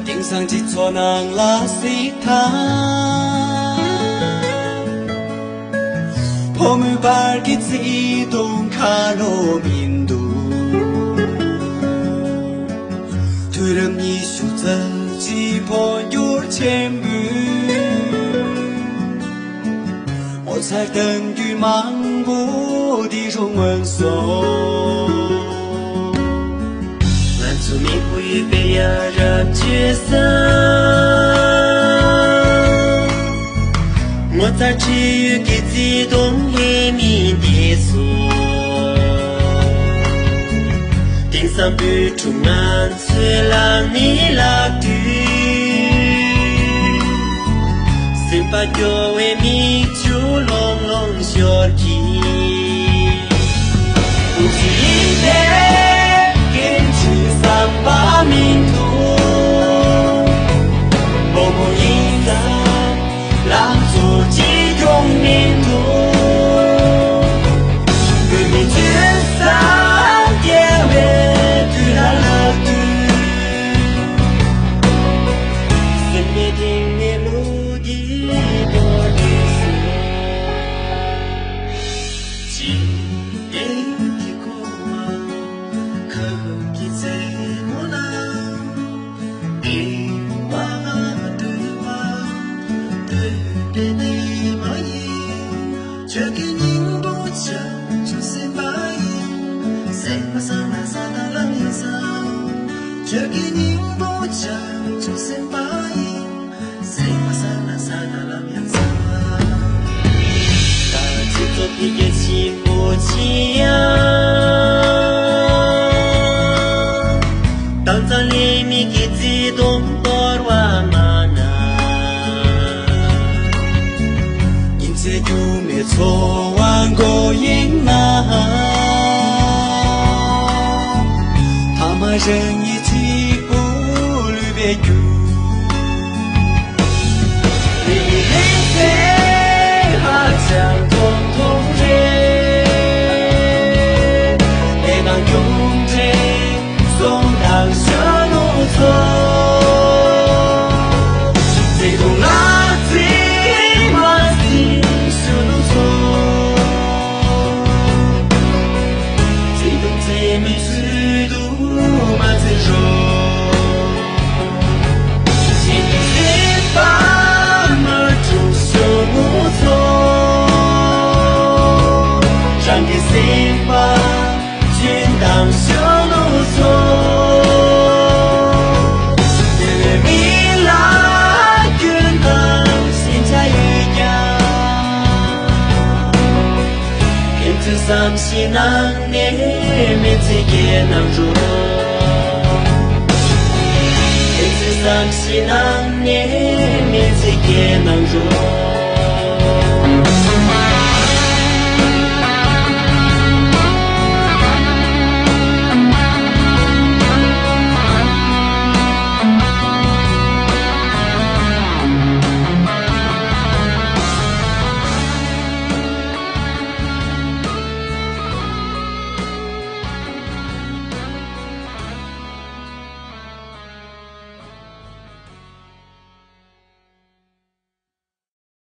顶上一撮人拉西塔，破门板给自动卡罗民度，突然你选择几破有前部，我才等于漫步的中文颂。祝你会被压人角色，我在治愈给激动黑迷的锁，顶上bü中安虽让你拉锯，心把脚为迷就隆隆小鸡，不记得。三把民族，我们应该让自己用民族，对你决散也为对他了对，心里听你路的多的是，记忆的过往，可记在。Chưa kỷ niệm bố chẳng cho xem bãi xem mà sao ta lắm như sao chưa kỷ niệm bố chẳng cho xem bãi xem mà sao ta lắm như sao ta chỉ có biết cái gì bố chi à tăng ra li mi cái gì đông bor wa mana 인제 유메 소원 고잉나他们人一起不离别you你离别好像通通人也当用着送当小路错最后那最满心小路错最终最美最度满最柔心里把门中小路错让给心吧君当小路错三西南年面最给能入三西南年面最给能入